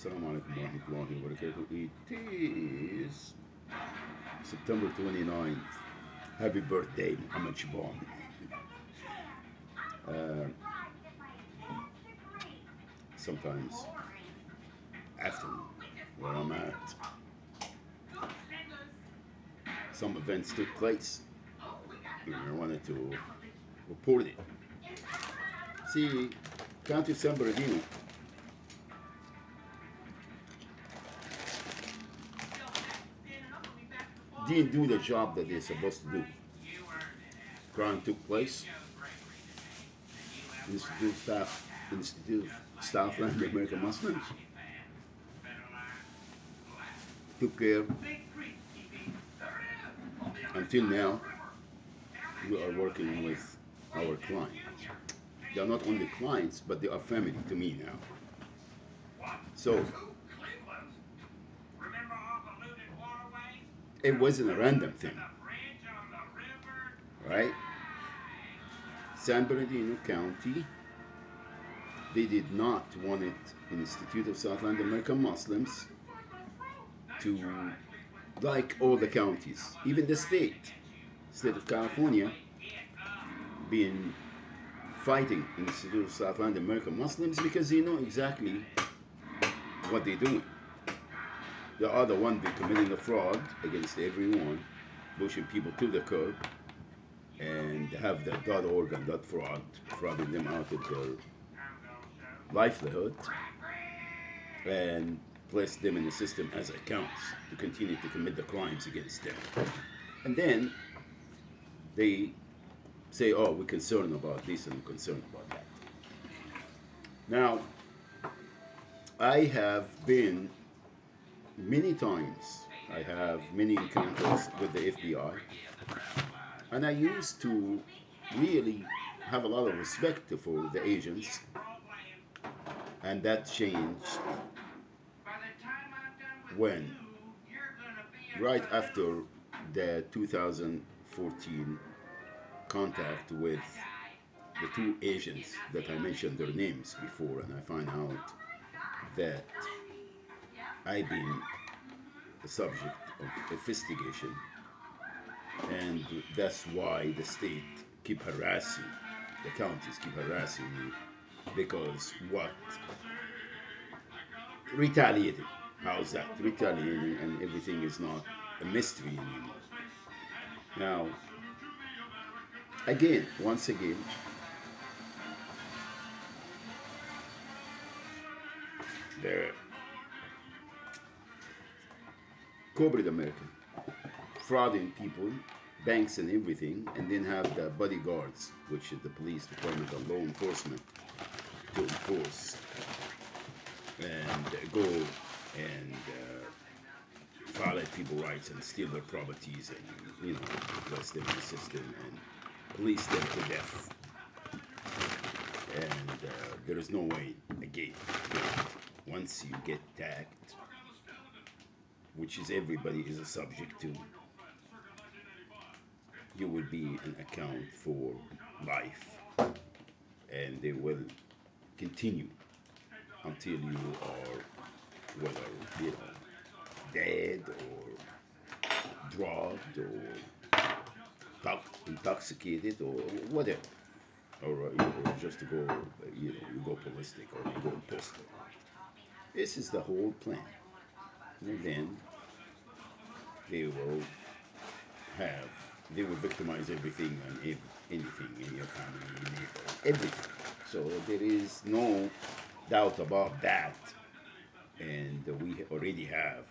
Assalamu alaikum warahmatullahi wabarakatuh. It is September 29th. Happy birthday, Muhammad Shaban. Uh, Sometimes afternoon, where I'm at, some events took place. And I wanted to report it. See, County San Bernardino didn't do the job that they're supposed to do. Crime took place. Institute Southland American Muslims took care. Until now, we are working with our clients. They are not only clients, but they are family to me now. So it wasn't a random thing, right? San Bernardino County, they did not want it, Institute of Southland American Muslims, to, like all the counties, even the state of California, being fighting Institute of Southland American Muslims because they know exactly what they're doing. They are the one be committing a fraud against everyone, pushing people to the curb, and have the .org and .fraud frauding them out of their livelihood, and place them in the system as accounts to continue to commit the crimes against them. And then they say, oh, we're concerned about this and we're concerned about that. Now, I have been many times, I have many encounters with the FBI, and I used to really have a lot of respect for the agents, and that changed when, right after the 2014 contact with the two agents that I mentioned their names before, and I find out that I've been the subject of investigation, and that's why the state keep harassing, the counties keep harassing me, because what? Retaliating. How's that? Retaliating, and everything is not a mystery anymore. Now, again, once again, the corporate American frauding people, banks and everything, and then have the bodyguards, which is the police department and law enforcement, to enforce and go and violate people's rights and steal their properties and, place them in the system and police them to death. And there is no way, again, once you get tagged, which is everybody is a subject to, you will be an account for life, and they will continue until you are, whether dead or drugged or intoxicated or whatever, or just to go, you go ballistic or you go postal. This is the whole plan, and then they will have, they will victimize everything and anything in your family, in your neighborhood, everything. So there is no doubt about that, and we already have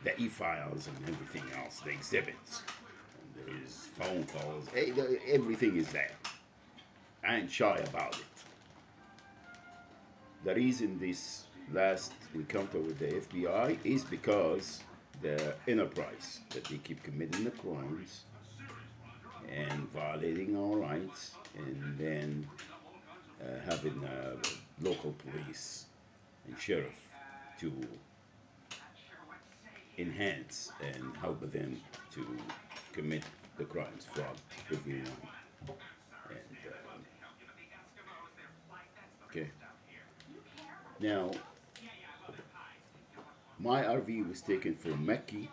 the e-files and everything else, the exhibits, and there is phone calls, everything is there. I ain't shy about it. The reason this last encounter with the FBI is because the enterprise that they keep committing the crimes and violating our rights, and then having local police and sheriff to enhance and help them to commit the crimes, fraud, everyone. And okay, now My RV was taken from Mecca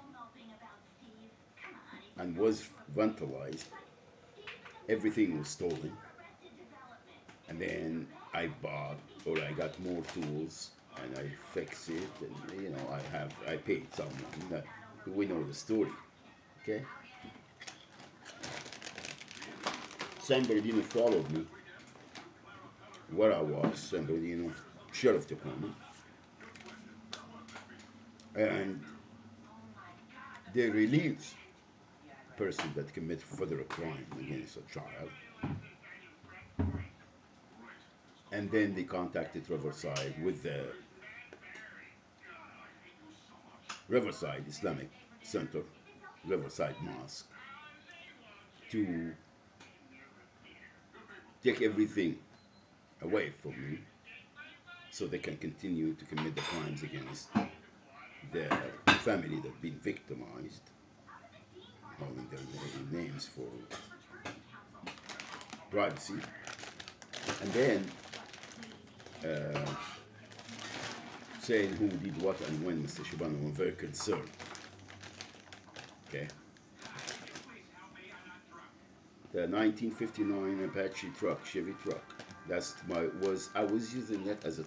and was vandalized. Everything was stolen. And then I bought or I got more tools and I fixed it. And, I paid someone that we know the story. Okay? San Bernardino followed me where I was, San Bernardino Sheriff Department. And they released a person that committed further crime against a child. And then they contacted Riverside with the Riverside Islamic Center, Riverside Mosque, to take everything away from me so they can continue to commit the crimes against the family that have been victimized, holding their names for privacy. And then uh, saying who did what and when, Mr. Shibano, I'm very concerned. Okay. The 1959 Apache truck, Chevy truck. I was using that as a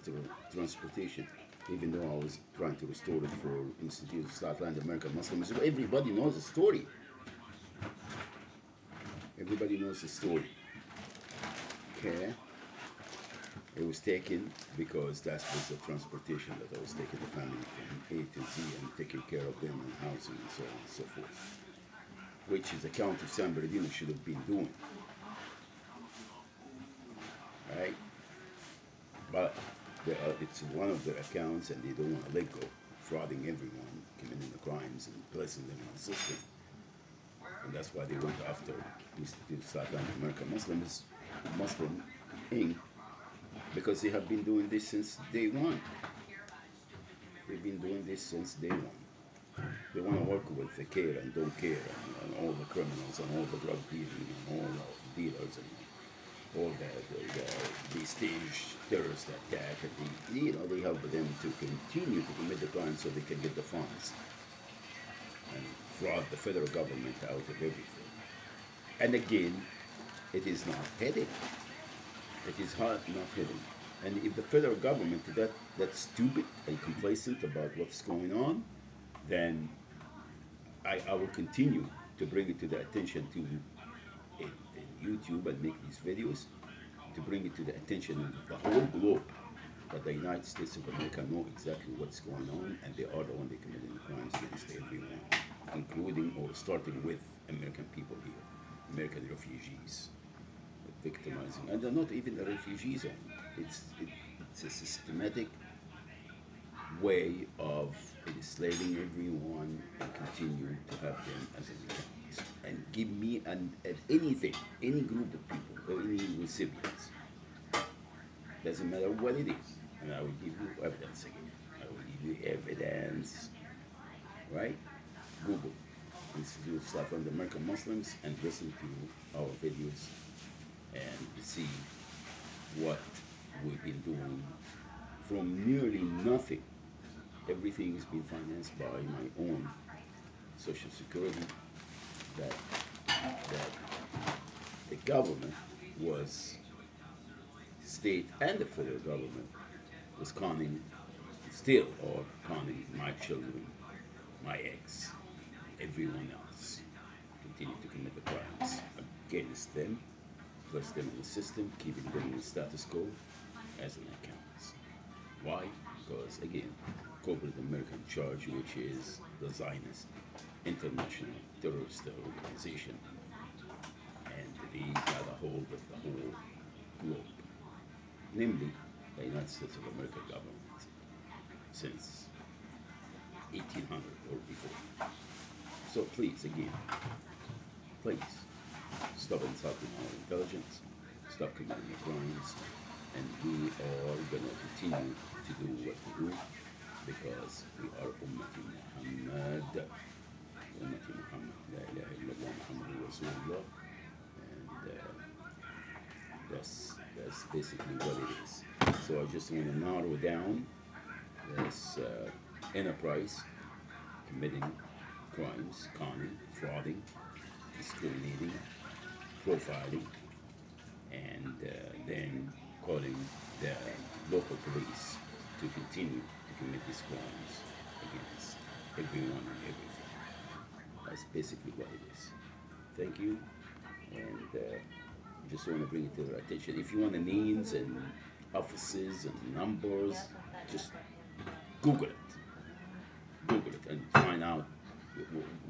transportation, even though I was trying to restore it for Institute of Southland American Muslims. Everybody knows the story. Everybody knows the story. Okay. It was taken because that was the transportation that I was taking the family from A to Z and taking care of them and housing and so on and so forth, which is the County of San Bernardino should have been doing, right? But it's one of their accounts and they don't want to let go, frauding everyone, committing the crimes and placing them in the system. And that's why they went after Institute of Southland American Muslim Inc., because they have been doing this since day one. They've been doing this since day one. They want to work with the care and don't care and all the criminals and all the drug dealing and all the dealers and all the stage terrorist attack and they help them to continue to commit the crime so they can get the funds and fraud the federal government out of everything. And again, it is not hidden. It is not hidden. And if the federal government is that stupid and complacent about what's going on, then I will continue to bring it to the attention to in YouTube and make these videos to bring it to the attention of the whole globe that the United States of America know exactly what's going on and they are the one that committing the crimes against everyone, including or starting with American people here, American refugees, victimizing, and they're not even the refugees only. It's a systematic way of enslaving everyone and continue to have them as enemies. And give me anything, any group of people, or any recipients. Doesn't matter what it is. And I will give you evidence again. I will give you evidence. Right? Google Institute of Southland American Muslims and listen to our videos and see what we've been doing from nearly nothing. Everything has been financed by my own Social Security that the government was, state and the federal government was conning, still or conning my children, my ex, everyone else, continue to commit the crimes against them, place them in the system, keeping them in the status quo as an account. Why? Because again, corporate American charge, which is the Zionist international terrorist organization, and they got a hold of the whole globe, namely the United States of America government since 1800 or before. So please, again, please stop insulting our intelligence, stop committing the crimes, and we are going to continue to do what we do because we are Ummati Muhammad. Ummati Muhammad. La ilaha illallah Muhammad Rasulullah. And that's basically what it is. So I just want to narrow down this enterprise, committing crimes, conning, frauding, discriminating, profiling, and then calling the local police to continue to commit these crimes against everyone and everything. That's basically what it is. Thank you, and just want to bring it to their attention. If you want the names and offices and numbers, just Google it. Google it and find out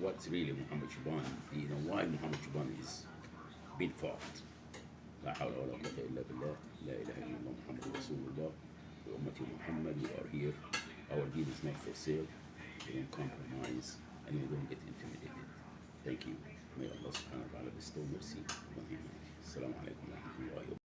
what's really Muhammad Shaban. You know why Muhammad Shaban is being fought. لا حول ولا قوة إلا بالله لا إله إلا الله محمد رسول الله وأمتي Muhammad, we are here. Our deed is not for sale. We don't compromise and we don't get intimidated. Thank you. May Allah subhanahu wa ta'ala bestow mercy upon humanity. Assalamu alaikum wa rahmatullahi wa